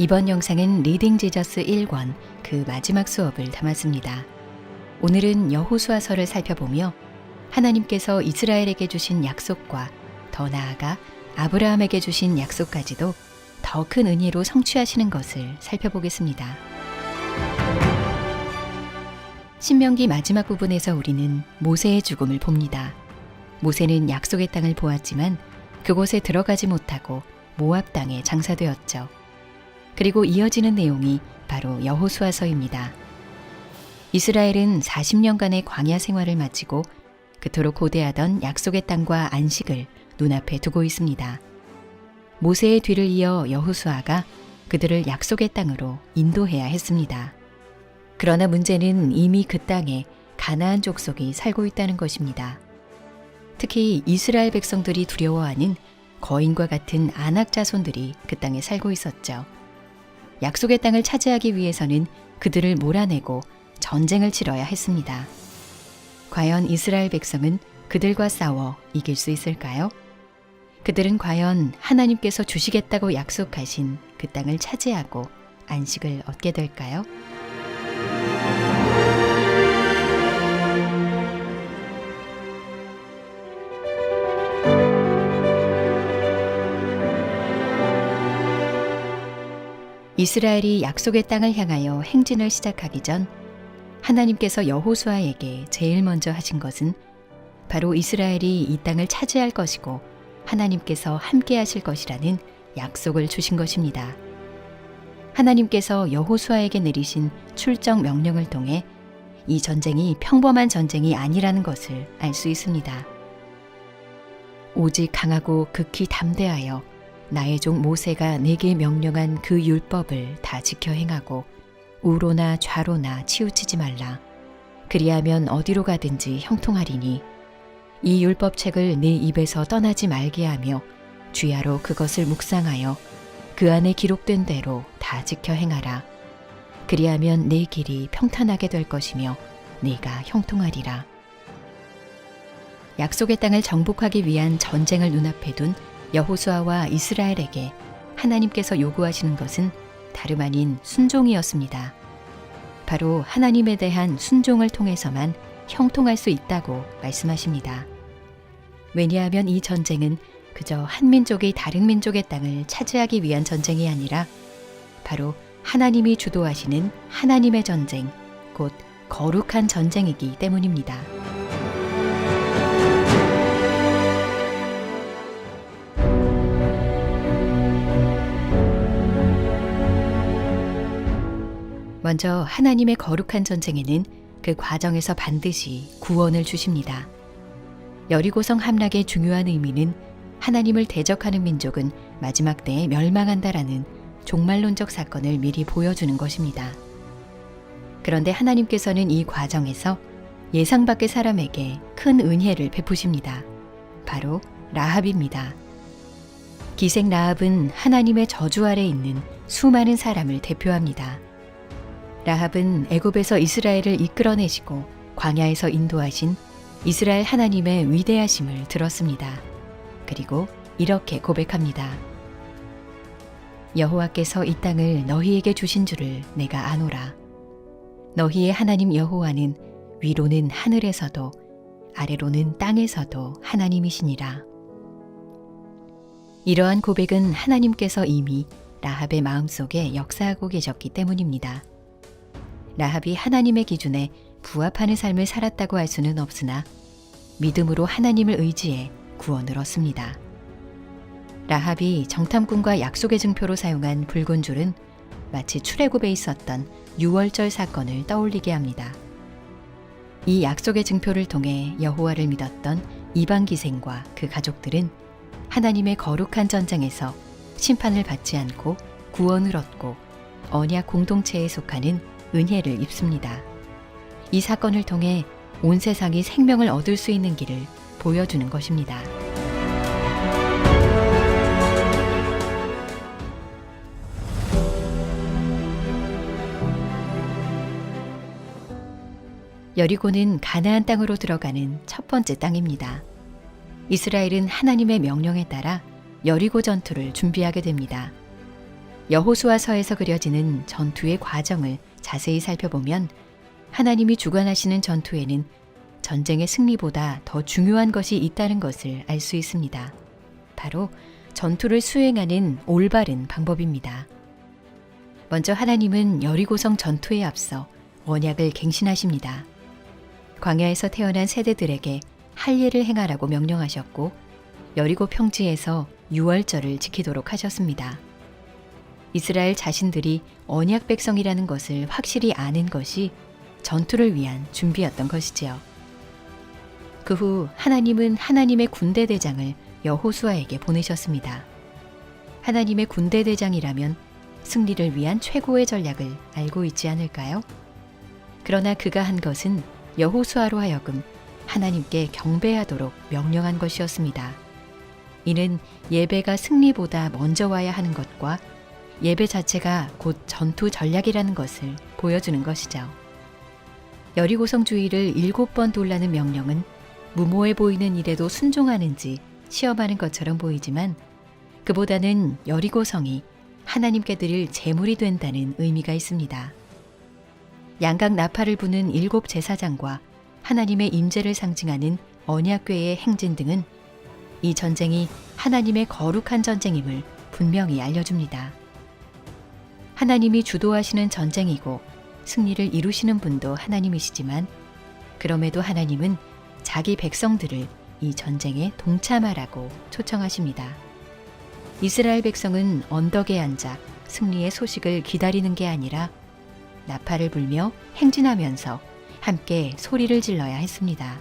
이번 영상은 리딩 지저스 1권 그 마지막 수업을 담았습니다. 오늘은 여호수아서를 살펴보며 하나님께서 이스라엘에게 주신 약속과 더 나아가 아브라함에게 주신 약속까지도 더 큰 은혜로 성취하시는 것을 살펴보겠습니다. 신명기 마지막 부분에서 우리는 모세의 죽음을 봅니다. 모세는 약속의 땅을 보았지만 그곳에 들어가지 못하고 모압 땅에 장사되었죠. 그리고 이어지는 내용이 바로 여호수아서입니다. 이스라엘은 40년간의 광야 생활을 마치고 그토록 고대하던 약속의 땅과 안식을 눈앞에 두고 있습니다. 모세의 뒤를 이어 여호수아가 그들을 약속의 땅으로 인도해야 했습니다. 그러나 문제는 이미 그 땅에 가나안 족속이 살고 있다는 것입니다. 특히 이스라엘 백성들이 두려워하는 거인과 같은 아낙 자손들이 그 땅에 살고 있었죠. 약속의 땅을 차지하기 위해서는 그들을 몰아내고 전쟁을 치러야 했습니다. 과연 이스라엘 백성은 그들과 싸워 이길 수 있을까요? 그들은 과연 하나님께서 주시겠다고 약속하신 그 땅을 차지하고 안식을 얻게 될까요? 이스라엘이 약속의 땅을 향하여 행진을 시작하기 전 하나님께서 여호수아에게 제일 먼저 하신 것은 바로 이스라엘이 이 땅을 차지할 것이고 하나님께서 함께 하실 것이라는 약속을 주신 것입니다. 하나님께서 여호수아에게 내리신 출정 명령을 통해 이 전쟁이 평범한 전쟁이 아니라는 것을 알 수 있습니다. 오직 강하고 극히 담대하여 나의 종 모세가 내게 명령한 그 율법을 다 지켜 행하고 우로나 좌로나 치우치지 말라. 그리하면 어디로 가든지 형통하리니 이 율법책을 내 입에서 떠나지 말게 하며 주야로 그것을 묵상하여 그 안에 기록된 대로 다 지켜 행하라. 그리하면 내 길이 평탄하게 될 것이며 네가 형통하리라. 약속의 땅을 정복하기 위한 전쟁을 눈앞에 둔 여호수아와 이스라엘에게 하나님께서 요구하시는 것은 다름 아닌 순종이었습니다. 바로 하나님에 대한 순종을 통해서만 형통할 수 있다고 말씀하십니다. 왜냐하면 이 전쟁은 그저 한 민족이 다른 민족의 땅을 차지하기 위한 전쟁이 아니라 바로 하나님이 주도하시는 하나님의 전쟁, 곧 거룩한 전쟁이기 때문입니다. 먼저 하나님의 거룩한 전쟁에는 그 과정에서 반드시 구원을 주십니다. 여리고성 함락의 중요한 의미는 하나님을 대적하는 민족은 마지막 때에 멸망한다라는 종말론적 사건을 미리 보여주는 것입니다. 그런데 하나님께서는 이 과정에서 예상 밖의 사람에게 큰 은혜를 베푸십니다. 바로 라합입니다. 기생 라합은 하나님의 저주 아래 있는 수많은 사람을 대표합니다. 라합은 애굽에서 이스라엘을 이끌어내시고 광야에서 인도하신 이스라엘 하나님의 위대하심을 들었습니다. 그리고 이렇게 고백합니다. 여호와께서 이 땅을 너희에게 주신 줄을 내가 아노라. 너희의 하나님 여호와는 위로는 하늘에서도 아래로는 땅에서도 하나님이시니라. 이러한 고백은 하나님께서 이미 라합의 마음속에 역사하고 계셨기 때문입니다. 라합이 하나님의 기준에 부합하는 삶을 살았다고 할 수는 없으나 믿음으로 하나님을 의지해 구원을 얻습니다. 라합이 정탐꾼과 약속의 증표로 사용한 붉은 줄은 마치 출애굽에 있었던 유월절 사건을 떠올리게 합니다. 이 약속의 증표를 통해 여호와를 믿었던 이방 기생과 그 가족들은 하나님의 거룩한 전쟁에서 심판을 받지 않고 구원을 얻고 언약 공동체에 속하는 은혜를 입습니다. 이 사건을 통해 온 세상이 생명을 얻을 수 있는 길을 보여주는 것입니다. 여리고는 가나안 땅으로 들어가는 첫 번째 땅입니다. 이스라엘은 하나님의 명령에 따라 여리고 전투를 준비하게 됩니다. 여호수아서에서 그려지는 전투의 과정을 자세히 살펴보면 하나님이 주관하시는 전투에는 전쟁의 승리보다 더 중요한 것이 있다는 것을 알 수 있습니다. 바로 전투를 수행하는 올바른 방법입니다. 먼저 하나님은 여리고성 전투에 앞서 언약을 갱신하십니다. 광야에서 태어난 세대들에게 할례를 행하라고 명령하셨고 여리고 평지에서 유월절을 지키도록 하셨습니다. 이스라엘 자신들이 언약 백성이라는 것을 확실히 아는 것이 전투를 위한 준비였던 것이지요. 그 후 하나님은 하나님의 군대 대장을 여호수아에게 보내셨습니다. 하나님의 군대 대장이라면 승리를 위한 최고의 전략을 알고 있지 않을까요? 그러나 그가 한 것은 여호수아로 하여금 하나님께 경배하도록 명령한 것이었습니다. 이는 예배가 승리보다 먼저 와야 하는 것과 예배 자체가 곧 전투 전략이라는 것을 보여주는 것이죠. 여리고성 주위를 7번 돌라는 명령은 무모해 보이는 일에도 순종하는지 시험하는 것처럼 보이지만 그보다는 여리고성이 하나님께 드릴 제물이 된다는 의미가 있습니다. 양각 나팔을 부는 7 제사장과 하나님의 임재를 상징하는 언약궤의 행진 등은 이 전쟁이 하나님의 거룩한 전쟁임을 분명히 알려줍니다. 하나님이 주도하시는 전쟁이고 승리를 이루시는 분도 하나님이시지만 그럼에도 하나님은 자기 백성들을 이 전쟁에 동참하라고 초청하십니다. 이스라엘 백성은 언덕에 앉아 승리의 소식을 기다리는 게 아니라 나팔을 불며 행진하면서 함께 소리를 질러야 했습니다.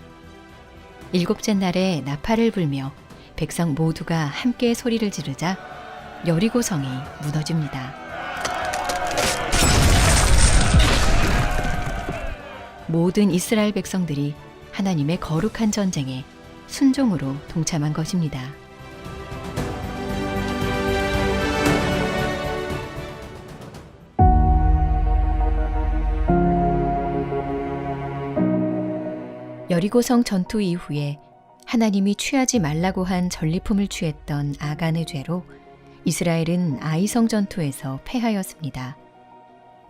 7째 날에 나팔을 불며 백성 모두가 함께 소리를 지르자 여리고성이 무너집니다. 모든 이스라엘 백성들이 하나님의 거룩한 전쟁에 순종으로 동참한 것입니다. 여리고성 전투 이후에 하나님이 취하지 말라고 한 전리품을 취했던 아간의 죄로 이스라엘은 아이성 전투에서 패하였습니다.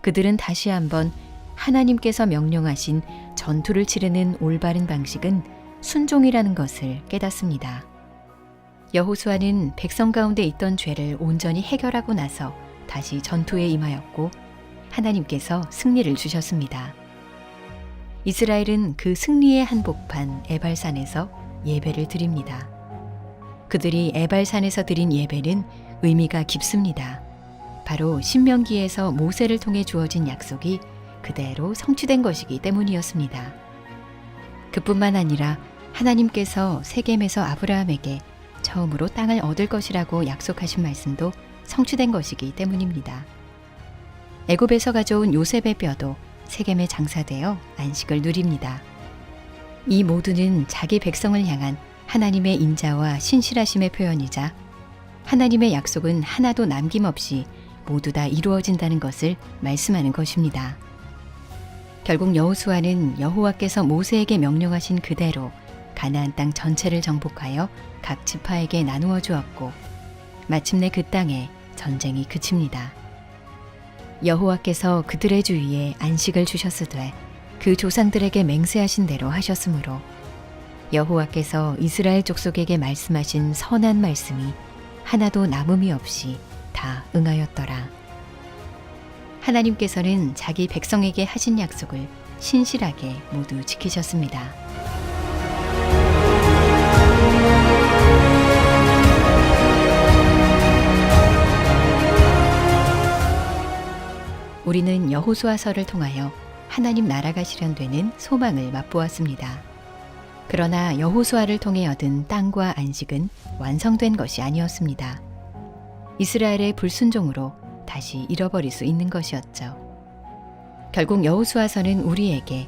그들은 다시 한번 하나님께서 명령하신 전투를 치르는 올바른 방식은 순종이라는 것을 깨닫습니다. 여호수아는 백성 가운데 있던 죄를 온전히 해결하고 나서 다시 전투에 임하였고 하나님께서 승리를 주셨습니다. 이스라엘은 그 승리의 한복판 에발산에서 예배를 드립니다. 그들이 에발산에서 드린 예배는 의미가 깊습니다. 바로 신명기에서 모세를 통해 주어진 약속이 그대로 성취된 것이기 때문이었습니다. 그뿐만 아니라 하나님께서 세겜에서 아브라함에게 처음으로 땅을 얻을 것이라고 약속하신 말씀도 성취된 것이기 때문입니다. 애굽에서 가져온 요셉의 뼈도 세겜에 장사되어 안식을 누립니다. 이 모두는 자기 백성을 향한 하나님의 인자와 신실하심의 표현이자 하나님의 약속은 하나도 남김없이 모두 다 이루어진다는 것을 말씀하는 것입니다. 결국 여호수아는 여호와께서 모세에게 명령하신 그대로 가나안 땅 전체를 정복하여 각 지파에게 나누어 주었고 마침내 그 땅에 전쟁이 그칩니다. 여호와께서 그들의 주위에 안식을 주셨으되 그 조상들에게 맹세하신 대로 하셨으므로 여호와께서 이스라엘 족속에게 말씀하신 선한 말씀이 하나도 남음이 없이 다 응하였더라. 하나님께서는 자기 백성에게 하신 약속을 신실하게 모두 지키셨습니다. 우리는 여호수아서를 통하여 하나님 나라가 실현되는 소망을 맛보았습니다. 그러나 여호수아를 통해 얻은 땅과 안식은 완성된 것이 아니었습니다. 이스라엘의 불순종으로 다시 잃어버릴 수 있는 것이었죠. 결국 여호수아서는 우리에게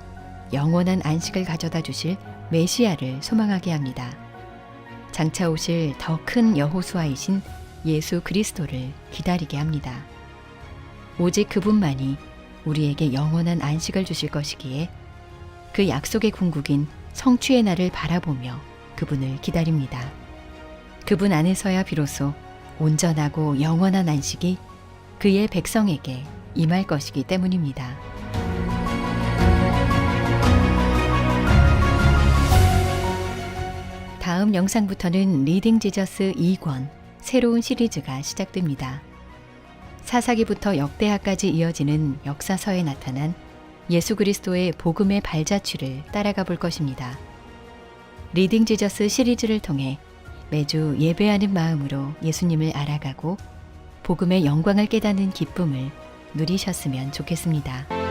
영원한 안식을 가져다 주실 메시아를 소망하게 합니다. 장차 오실 더 큰 여호수아이신 예수 그리스도를 기다리게 합니다. 오직 그분만이 우리에게 영원한 안식을 주실 것이기에 그 약속의 궁극인 성취의 날을 바라보며 그분을 기다립니다. 그분 안에서야 비로소 온전하고 영원한 안식이 그의 백성에게 임할 것이기 때문입니다. 다음 영상부터는 리딩 지저스 2권 새로운 시리즈가 시작됩니다. 사사기부터 역대하까지 이어지는 역사서에 나타난 예수 그리스도의 복음의 발자취를 따라가 볼 것입니다. 리딩 지저스 시리즈를 통해 매주 예배하는 마음으로 예수님을 알아가고 복음의 영광을 깨닫는 기쁨을 누리셨으면 좋겠습니다.